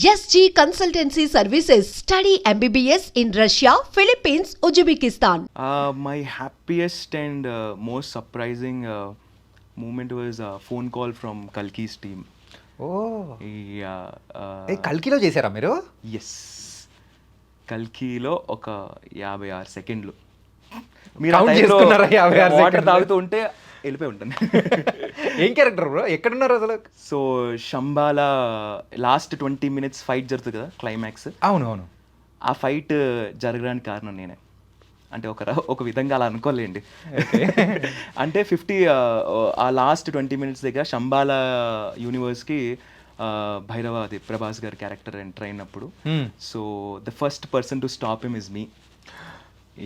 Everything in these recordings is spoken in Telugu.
SG Consultancy Services. Study MBBS in Russia, Philippines, Uzbekistan. My happiest and most surprising moment was a phone call from Kalki's team. Oh Yeah. కల్కిలో చేశారా మీరు? ఎస్ కల్కీలో ఒక 56 సెకండ్లు Count చేసుకున్నారా 56 వాటర్ సెకండ్లు? తాగుతూ ఉంటే వెళ్ళిపోయి ఉంటాను. ఏం క్యారెక్టర్ బ్రో, ఎక్కడున్నారు అసలు? So Shambhala last 20 minutes fight జరుగుతుంది కదా క్లైమాక్స్. అవును అవును. ఆ ఫైట్ జరగడానికి కారణం నేనే. అంటే ఒక విధంగా అలా అనుకోలేండి. అంటే 50 ఆ లాస్ట్ 20 minutes దగ్గర శంబాల యూనివర్స్కి భైరవ అది ప్రభాస్ గారి క్యారెక్టర్ ఎంటర్ అయినప్పుడు so the first person to stop him is me.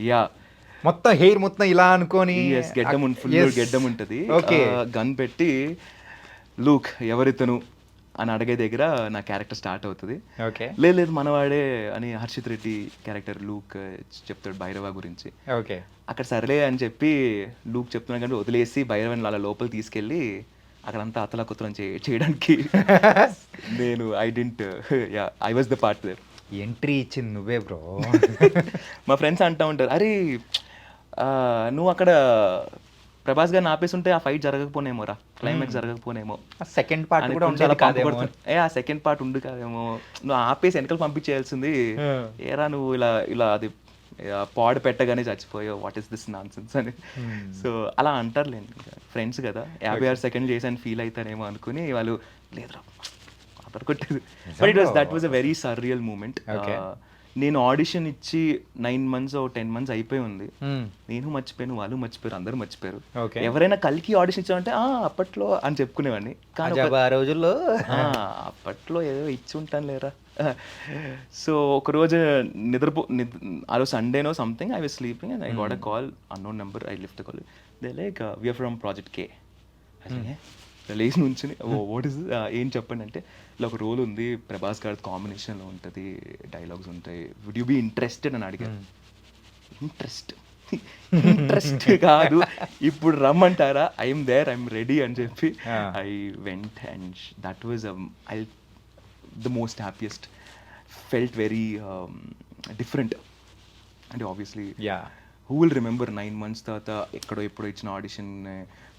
Yeah మొత్తం హెయిర్ మొత్తం ఇలా అనుకొని గెడ్డం ఫుల్ గెడ్డం ఉంటుంది. ఓకే. గన్ పెట్టి లూక్ ఎవరితను అని అడిగే దగ్గర నా క్యారెక్టర్ స్టార్ట్ అవుతుంది. ఓకే లేదు మనవాడే అని హర్షిత్ రెడ్డి క్యారెక్టర్ లూక్ చెప్తాడు భైరవ గురించి. ఓకే అక్కడ సరేలే అని చెప్పి లూక్ చెప్తున్నా కానీ వదిలేసి భైరవని అలా లోపల తీసుకెళ్ళి అక్కడంతా అతలాకుతలం చేయడానికి నేను I was the part there. Entry ఇచ్చింది నువ్వే బ్రో. మా ఫ్రెండ్స్ అంటూ ఉంటారు, అరే నువ్వు అక్కడ ప్రభాస్ గారిని ఆపేస్తుంటే ఆ ఫైట్ జరగకపోనేమోరా, క్లైమాక్స్ జరగకపోనేమో, సెకండ్ పార్ట్ అని కూడా కొంచెం అలా ఉండేది కాదేమో. ఆ సెకండ్ పార్ట్ ఉండు కాదేమో, నువ్వు ఆపేసి వెనకలు పంపించేయాల్సింది, ఏరా నువ్వు ఇలా అది పాడు పెట్టగానే చచ్చిపోయావు, what is this nonsense అని. సో అలా అంటారులేండి ఫ్రెండ్స్ కదా, 56 సెకండ్లు చేసాను ఫీల్ అవుతానేమో అనుకుని వాళ్ళు లేదురా కొట్టేది. But that was a very surreal moment. నేను ఆడిషన్ ఇచ్చి 9 months or 10 months అయిపోయి ఉంది. నేను మర్చిపోయాను, వాళ్ళు మర్చిపోయారు, అందరూ మర్చిపోయారు. ఎవరైనా కలికి ఆడిషన్ ఇచ్చామంటే అప్పట్లో అని చెప్పుకునేవాడిని. కానీ ఆ రోజుల్లో అప్పట్లో ఏదో ఇచ్చి ఉంటాను లేరా. సో ఒకరోజు ఆ రోజు సండేనో something, I was sleeping and I got a call, unknown number. I lift the call, they like we're from project K. లేచి నుంచి వాట్ ఇస్ ఏం చెప్పండి అంటే, ఇలా ఒక రోల్ ఉంది, ప్రభాస్ గారి కాంబినేషన్లో ఉంటుంది, డైలాగ్స్ ఉంటాయి, వుడ్ యూ బీ ఇంట్రెస్టెడ్ అని అడిగారు. ఇంట్రెస్ట్ కాదు, ఇప్పుడు రమ్మంటారా, ఐఎమ్ దేర్, ఐఎమ్ రెడీ అని చెప్పి I went and that was the most happiest. Felt very different. అంటే obviously who will remember 9 months తర్వాత ఎక్కడో ఎప్పుడో ఇచ్చిన ఆడిషన్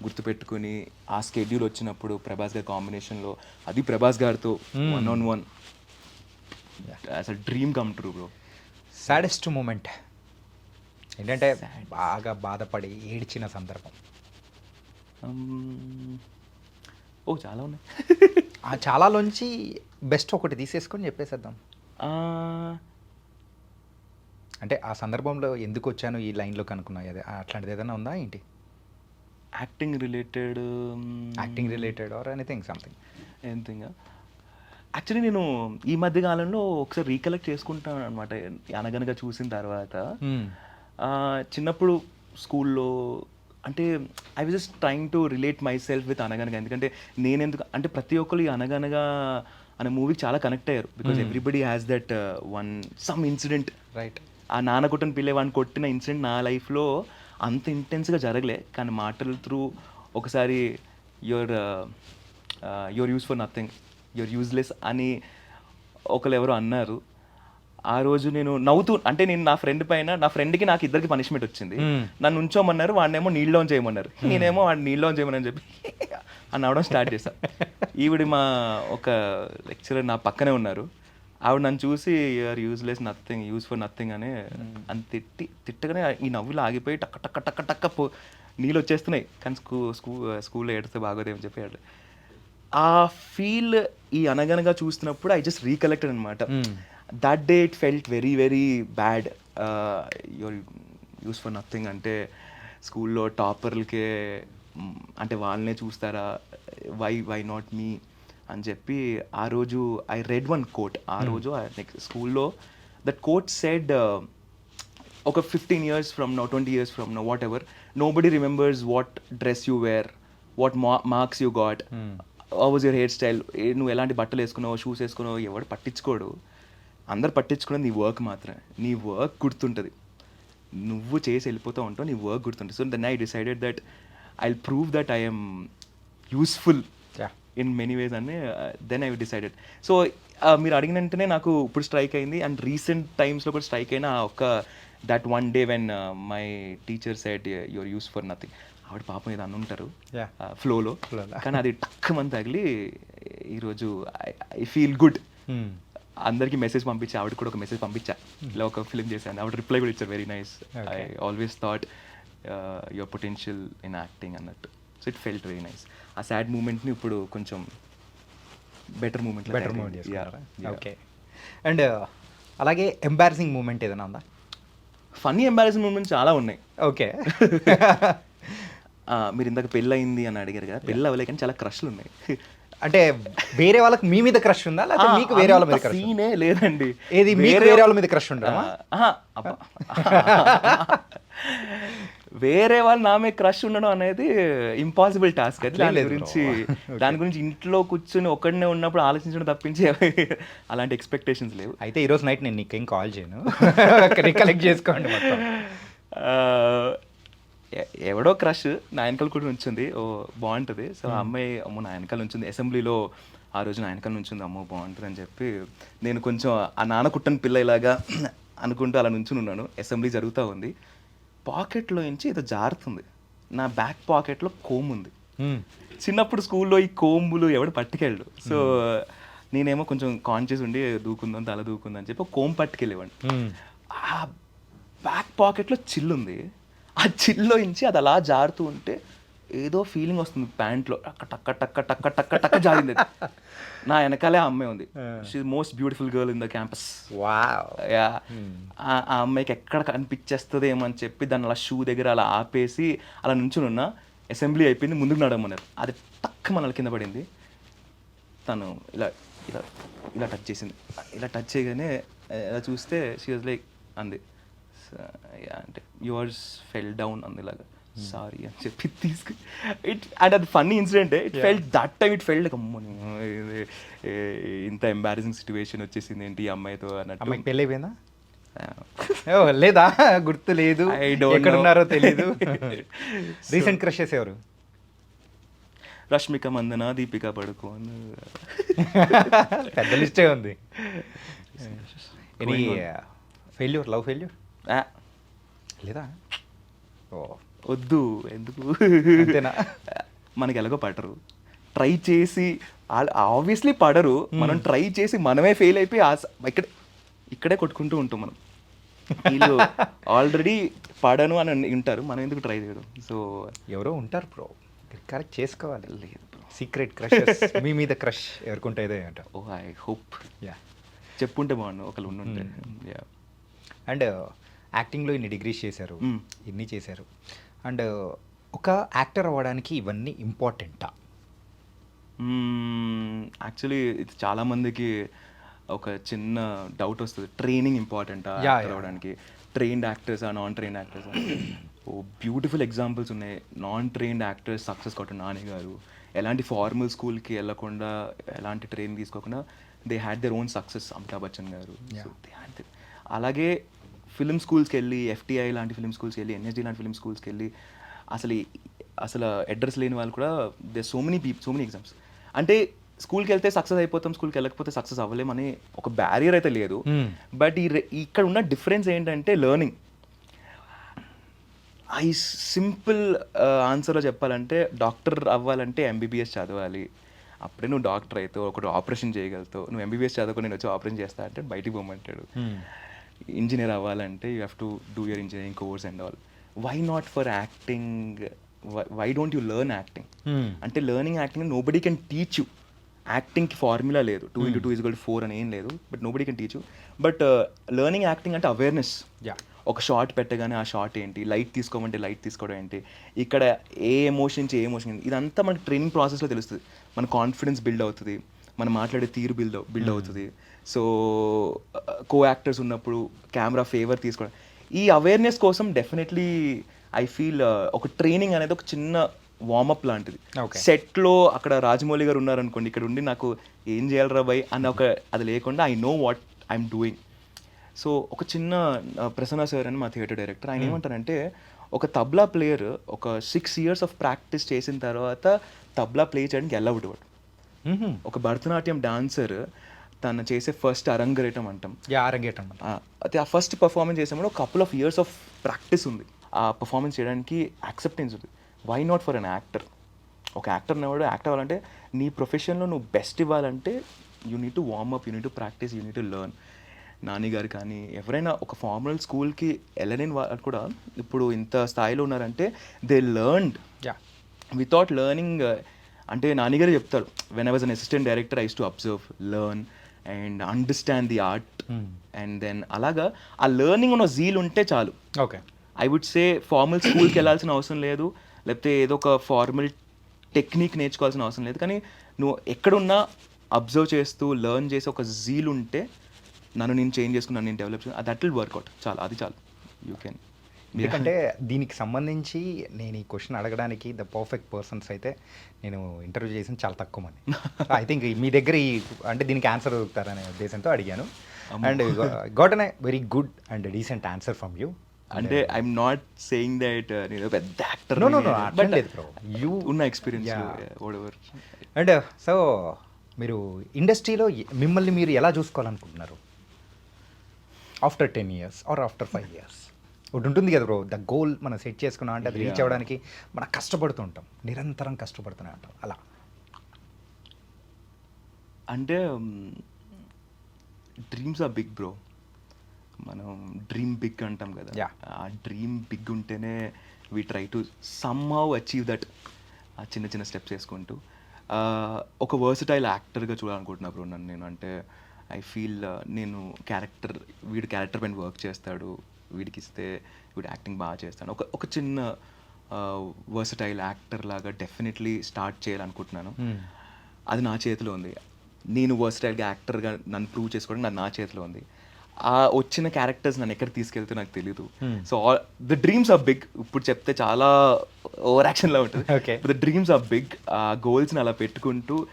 గుర్తుపెట్టుకుని ఆ స్కెడ్యూల్ వచ్చినప్పుడు ప్రభాస్ గారి కాంబినేషన్లో, అది ప్రభాస్ గారితో 1-on-1, అసలు dream come true bro. Saddest moment ఏంటంటే బాగా బాధపడి ఏడ్చిన సందర్భం? చాలా ఉన్నాయి. ఆ చాలాలోంచి బెస్ట్ ఒకటి తీసేసుకొని చెప్పేసేద్దాం. అంటే ఆ సందర్భంలో ఎందుకు వచ్చాను ఈ లైన్లోకి అనుకున్నాయి, అదే అట్లాంటిది ఏదైనా ఉందా ఏంటి? Acting related or anything something? Actually నేను ఈ మధ్య కాలంలో ఒకసారి రీకలెక్ట్ చేసుకుంటాను అనమాట అనగనగా చూసిన తర్వాత. చిన్నప్పుడు స్కూల్లో అంటే I was just trying to relate my self with అనగనగా. ఎందుకంటే అంటే ప్రతి ఒక్కరు ఈ అనగనగా అనే మూవీకి చాలా కనెక్ట్ అయ్యారు. Because everybody has that some incident. Right. ఆ నాన్న కొట్టిన పిల్లే వాడిని కొట్టిన ఇన్సిడెంట్ నా లైఫ్లో అంత ఇంటెన్స్గా జరగలే, కానీ మాటల త్రూ ఒకసారి your use for nothing, your useless అని ఒకరు ఎవరో అన్నారు. ఆ రోజు నేను నవ్వుతూ, అంటే నేను నా ఫ్రెండ్కి నాకు ఇద్దరికి పనిష్మెంట్ వచ్చింది. నన్ను ఉంచోమన్నారు, వాడినేమో నీళ్ళలో చేయమన్నారు, నేనేమో వాడిని నీళ్ళలో చేయమని చెప్పి అని నవ్వడం స్టార్ట్ చేశాను. ఈవిడ మా ఒక లెక్చరర్ నా పక్కనే ఉన్నారు, ఆవిడ నన్ను చూసి you're useless, nothing, use for nothing అని తిట్టగానే ఈ నవ్వులు ఆగిపోయి టక్క టక్క టక్క టక్క నీళ్ళు వచ్చేస్తున్నాయి. కానీ స్కూల్లో ఏడితే బాగోదేమని చెప్పాడు. ఆ ఫీల్ ఈ అనగనగా చూస్తున్నప్పుడు ఐ జస్ట్ రీకలెక్టెడ్ అనమాట. That day it felt very very bad. You're use for nothing అంటే స్కూల్లో టాపర్లకే అంటే వాళ్ళనే చూస్తారా, వై నాట్ మీ అని చెప్పి ఆ రోజు ఐ రెడ్ వన్ కోట్. ఆ రోజు నెక్స్ట్ స్కూల్లో దట్ కోట్ సెడ్, ఒక 15 years from now, 20 years from now, whatever, nobody remembers what dress you wear, what marks you got, how was your hair style, నువ్వు ఎలాంటి బట్టలు వేసుకున్నావు, షూస్ వేసుకున్నావు, ఎవడు పట్టించుకోడు. అందరు పట్టించుకున్నది నీ వర్క్ మాత్రమే. నీ వర్క్ గుర్తుంటుంది, నువ్వు చేసి వెళ్ళిపోతూ ఉంటావు, నీ వర్క్ గుర్తుంటుంది. So then I decided that I will prove that I am useful in many ways, and then I decided. So మీరు అడిగిన వెంటనే నాకు ఇప్పుడు స్ట్రైక్ అయింది. అండ్ రీసెంట్ టైమ్స్లో కూడా స్ట్రైక్ అయిన ఒక that one day when my teacher said your use for nothing. ఆవిడ పాపం ఏదో అనుంటారు ఫ్లోలో, కానీ అది టక్కుమని తగిలి ఈరోజు ఐ ఫీల్ గుడ్. అందరికీ మెసేజ్ పంపించి ఆవిడ కూడా ఒక మెసేజ్ పంపించా, ఇలా ఒక ఫిల్మ్ చేశాను. ఆవిడ రిప్లై కూడా ఇచ్చారు, very nice, I always thought your potential in acting అన్నట్టు. So it felt very nice. ఆ సాడ్ మూమెంట్ని ఇప్పుడు కొంచెం బెటర్ మూమెంట్ ఓకే. అండ్ అలాగే ఎంబారసింగ్ మూమెంట్ ఏదైనా ఉందా? ఫన్నీ ఎంబారసింగ్ మూమెంట్స్ చాలా ఉన్నాయి. ఓకే. మీరు ఇందాక పెళ్ళి అయింది అని అడిగారు కదా, పెళ్ళి అవ్వలే కానీ చాలా క్రష్లు ఉన్నాయి. అంటే వేరే వాళ్ళకి మీ మీద క్రష్ ఉందా, లేకపోతే మీకు వేరే వాళ్ళ మీద క్రష్? సీనే లేదండి. ఏది వేరే వాళ్ళ మీద క్రష్ ఉందా? వేరే వాళ్ళు నా మీద క్రష్ ఉండడం అనేది ఇంపాసిబుల్ టాస్క్. అది దాని గురించి ఇంట్లో కూర్చొని ఒక్కడనే ఉన్నప్పుడు ఆలోచించడం తప్పించి అలాంటి ఎక్స్పెక్టేషన్స్ లేవు. అయితే ఈరోజు నైట్ నేను నీకేం కాల్ చేయను, కలెక్ట్ చేసుకోండి మొత్తం. ఎవడో క్రష్ నా వెనకాల కూడా ఉంచింది, ఓ బాగుంటుంది. సో ఆ అమ్మాయి అమ్మో నా వెనకాల ఉంచింది, అసెంబ్లీలో ఆ రోజు నా వెనకాల ఉంచింది, అమ్మో బాగుంటుంది అని చెప్పి నేను కొంచెం ఆ నాన్న కుట్టని పిల్ల ఇలాగా అనుకుంటూ అలా నుంచుని ఉన్నాను. అసెంబ్లీ జరుగుతూ ఉంది, పాకెట్లో నుంచి ఏదో జారుతుంది. నా బ్యాక్ పాకెట్లో కోమ్ ఉంది. చిన్నప్పుడు స్కూల్లో ఈ కోంబులు ఎవడు పట్టుకెళ్ళు. సో నేనేమో కొంచెం కాన్షియస్ ఉండి దూకుందాం తల దూకుందని చెప్పి కోమ్ పట్టుకెళ్ళేవాడిని. ఆ బ్యాక్ పాకెట్లో చిల్లుంది, ఆ చిల్లో నుంచి అది అలా జారుతూ ఉంటే ఏదో ఫీలింగ్ వస్తుంది ప్యాంట్లో, టక్క టక్క టక్క టక్క టక్క టక్క జారింది. నా వెనకాలే ఆ అమ్మాయి ఉంది, she most beautiful girl in the campus. ఆ అమ్మాయికి ఎక్కడ కనిపించేస్తుంది ఏమో అని చెప్పి దాన్ని అలా షూ దగ్గర అలా ఆపేసి అలా నుంచుని ఉన్నా. అసెంబ్లీ అయిపోయింది, ముందుకు నడమన్నారు. అది టక్ మనల కింద పడింది. తను ఇలా ఇలా ఇలా టచ్ చేసింది. ఇలా టచ్ చేయగానే ఇలా చూస్తే షీ వాజ్ లైక్ అంది అంటే యువర్స్ ఫెల్ డౌన్ అందులాగా, సారీ అని చెప్పి తీసుకు అండ్ అది funny incident. It felt that time, it felt అమ్మో ఇంత ఎంబారసింగ్ సిచ్యువేషన్ వచ్చేసింది ఏంటి ఈ అమ్మాయితో అన్నట్టు. అమ్మాయికి పెళ్ళి అయిపోయిందా? లేదా, గుర్తు లేదు, ఎక్కడున్నారో తెలీదు. రీసెంట్ క్రషెస్ ఎవరు? రష్మిక మందన, దీపికా పడుకోన్, పెద్ద లిస్టే ఉంది. ఎనీ ఫెయిల్యూర్, లవ్ ఫెయిల్యూర్ లేదా? వద్దు, ఎందుకు, మనకి ఎలాగో పడరు. ట్రై చేసి ఆబ్వియస్లీ పడరు, మనం ట్రై చేసి మనమే ఫెయిల్ అయిపోయి ఇక్కడే కొట్టుకుంటూ ఉంటాం మనం. వీళ్ళు ఆల్రెడీ పడను అని ఉంటారు, మనం ఎందుకు ట్రై చేయడం? సో ఎవరో ఉంటారు బ్రో, కరెక్ట్ చేసుకోవాలి. లేదు బ్రో, సీక్రెట్ క్రషెస్ మీ మీద క్రష్ ఎవరుకుంటాయిదే అంట. ఓ ఐ హోప్ చెప్పుంటే బాగుండు ఒకళ్ళు ఉండుంటే. అండ్ యాక్టింగ్లో ఇన్ని డిగ్రీస్ చేశారు, ఇన్ని చేశారు. అండ్ ఒక యాక్టర్ అవ్వడానికి ఇవన్నీ ఇంపార్టెంటా? యాక్చువల్లీ ఇది చాలామందికి ఒక చిన్న డౌట్ వస్తుంది, ట్రైనింగ్ ఇంపార్టెంటా యాక్టర్ అవ్వడానికి? ట్రైన్డ్ యాక్టర్సా, నాన్ ట్రైన్డ్ యాక్టర్సా? ఓ బ్యూటిఫుల్ ఎగ్జాంపుల్స్ ఉన్నాయి. నాన్ ట్రైన్డ్ యాక్టర్స్ సక్సెస్ కొట్టిన నాని గారు ఎలాంటి ఫార్మల్ స్కూల్కి వెళ్ళకుండా, ఎలాంటి ట్రైనింగ్ తీసుకోకుండా they had their own success. Amitabh Bachchan గారు. So they had. అలాగే ఫిల్మ్ స్కూల్స్కి వెళ్ళి, ఎఫ్టీఐ లాంటి ఫిల్మ్ స్కూల్స్కి వెళ్ళి, ఎన్ఎస్డి లాంటి ఫిల్మ్ స్కూల్స్కి వెళ్ళి అసలు అడ్రస్ లేని వాళ్ళు కూడా దే సో మెనీ ఎగ్జామ్స్. అంటే స్కూల్కి వెళ్తే సక్సెస్ అయిపోతాం, స్కూల్కి వెళ్ళకపోతే సక్సెస్ అవ్వలేమని ఒక బ్యారియర్ అయితే లేదు. బట్ ఇక్కడ ఉన్న డిఫరెన్స్ ఏంటంటే లెర్నింగ్. ఈ సింపుల్ ఆన్సర్లో చెప్పాలంటే డాక్టర్ అవ్వాలంటే ఎంబీబీఎస్ చదవాలి, అప్పుడే నువ్వు డాక్టర్ అవుతావు, ఒకటి ఆపరేషన్ చేయగలుగుతావు. నువ్వు ఎంబీబీఎస్ చదువుకొని నేను వచ్చి ఆపరేషన్ చేస్తా అంటే బయటికి పోమంటాడు. ఇంజనీర్ అవ్వాలంటే you have to do your engineering course and all. Why not for acting? Why don't you learn acting? అంటే learning acting nobody can teach you. యాక్టింగ్కి ఫార్ములా లేదు, 2x2 అని ఏం లేదు, but nobody can teach you. But learning acting అంటే అవేర్నెస్. ఒక షార్ట్ పెట్టగానే ఆ షార్ట్ ఏంటి, లైట్ తీసుకోమంటే లైట్ తీసుకోవడం ఏంటి, ఇక్కడ ఏ ఎమోషన్ ఇదంతా మనకి ట్రైనింగ్ ప్రాసెస్లో తెలుస్తుంది. మన కాన్ఫిడెన్స్ బిల్డ్ అవుతుంది, మనం మాట్లాడే తీరు బిల్డ్ అవుతుంది. సో కో యాక్టర్స్ ఉన్నప్పుడు కెమెరా ఫేవర్ తీసుకోవడం, ఈ అవేర్నెస్ కోసం డెఫినెట్లీ ఐ ఫీల్ ఒక ట్రైనింగ్ అనేది ఒక చిన్న వార్మప్ లాంటిది. సెట్లో అక్కడ రాజమౌళి గారు ఉన్నారనుకోండి, ఇక్కడ ఉండి నాకు ఏం చేయాలరా బై అన్న ఒక అది లేకుండా I know what I'm doing. So ఒక చిన్న ప్రసన్న సార్ అని మా థియేటర్ డైరెక్టర్, ఆయన ఏమంటారంటే ఒక తబ్లా ప్లేయర్ ఒక 6 years ఆఫ్ ప్రాక్టీస్ చేసిన తర్వాత తబ్లా ప్లే చేయడానికి అలౌడ్. ఒక భరతనాట్యం డాన్సర్ తను చేసే ఫస్ట్ అరంగరేటం అంటాం. అరంగేటం. అయితే ఆ ఫస్ట్ పర్ఫార్మెన్స్ చేసాము couple of years of practice ఉంది ఆ పర్ఫార్మెన్స్ చేయడానికి, యాక్సెప్టెన్స్ ఉంది. Why not for an actor? ఒక యాక్టర్ ఎవడు యాక్ట్ అవ్వాలంటే నీ ప్రొఫెషన్లో నువ్వు బెస్ట్ ఇవ్వాలంటే you need to warm up, you need to practice, you need to learn. Nani garu కానీ ఎవరైనా ఒక ఫార్మల్ స్కూల్కి వెళ్ళలేని వాళ్ళు కూడా ఇప్పుడు ఇంత స్థాయిలో ఉన్నారంటే దే లెర్న్డ్ వితౌట్ లెర్నింగ్. అంటే నాని గారు చెప్తారు, when I was an assistant director I use to observe, learn and understand the art. And then అలాగా ఆ లెర్నింగ్ ఉన్న జీల్ ఉంటే చాలు. Okay, I would say formal స్కూల్కి వెళ్ళాల్సిన అవసరం లేదు, లేకపోతే ఏదో ఒక ఫార్మల్ టెక్నిక్ నేర్చుకోవాల్సిన అవసరం లేదు. కానీ నువ్వు ఎక్కడున్నా అబ్జర్వ్ చేస్తూ లెర్న్ చేసి ఒక జీల్ ఉంటే, నన్ను నేను చేంజ్ చేసుకున్నాను, నేను డెవలప్ చేసుకున్నాను, దట్ విల్ వర్కౌట్. చాలు, అది చాలు. You can. ఎందుకంటే దీనికి సంబంధించి నేను ఈ క్వశ్చన్ అడగడానికి ద పర్ఫెక్ట్ పర్సన్స్ అయితే నేను ఇంటర్వ్యూ చేసిన చాలా తక్కువ మంది. ఐ థింక్ మీ దగ్గర ఈ అంటే దీనికి ఆన్సర్ దొరుకుతారనే ఉద్దేశంతో అడిగాను. And got an very good and decent answer from you. అంటే ఐఎమ్ నాట్ సేయింగ్ దట్ నేను పెద్ద యాక్టర్, No, బట్ లేదు bro. You- ఉన్న ఎక్స్పీరియన్స్ ఓవర్. అండ్ సో మీరు ఇండస్ట్రీలో మిమ్మల్ని మీరు ఎలా చూసుకోవాలనుకుంటున్నారు after 10 years or after 5 years? ఒకటి ఉంటుంది కదా బ్రో, ద గోల్ మనం సెట్ చేసుకున్నాం అంటే అది రీచ్ అవ్వడానికి మనం కష్టపడుతూ ఉంటాం, నిరంతరం కష్టపడుతూనే ఉంటాం. అలా అంటే డ్రీమ్స్ ఆర్ బిగ్ బ్రో. మనం డ్రీమ్ బిగ్ అంటాం కదా, Yeah. ఆ డ్రీమ్ బిగ్ ఉంటేనే we try to somehow achieve that. ఆ చిన్న చిన్న స్టెప్స్ వేసుకుంటూ ఒక వర్సటైల్ యాక్టర్గా చూడాలనుకుంటున్నా బ్రో నన్ను నేను. అంటే ఐ ఫీల్ నేను వీడి క్యారెక్టర్ పైన వర్క్ చేస్తాడు, వీడికి ఇస్తే వీడు యాక్టింగ్ బాగా చేస్తాడు, ఒక చిన్న వర్సటైల్ యాక్టర్ లాగా డెఫినెట్లీ స్టార్ట్ చేయాలనుకుంటున్నాను. అది నా చేతిలో ఉంది. నేను వర్సటైల్గా యాక్టర్గా నన్ను ప్రూవ్ చేసుకోవడం నా చేతిలో ఉంది. ఆ వచ్చిన క్యారెక్టర్స్ నన్ను ఎక్కడ తీసుకెళ్తే నాకు తెలీదు. So the dreams are big. ఇప్పుడు చెప్తే చాలా ఓవర్ యాక్షన్లా ఉంటుంది. Okay. The dreams are big. ఆ గోల్స్ని అలా పెట్టుకుంటూ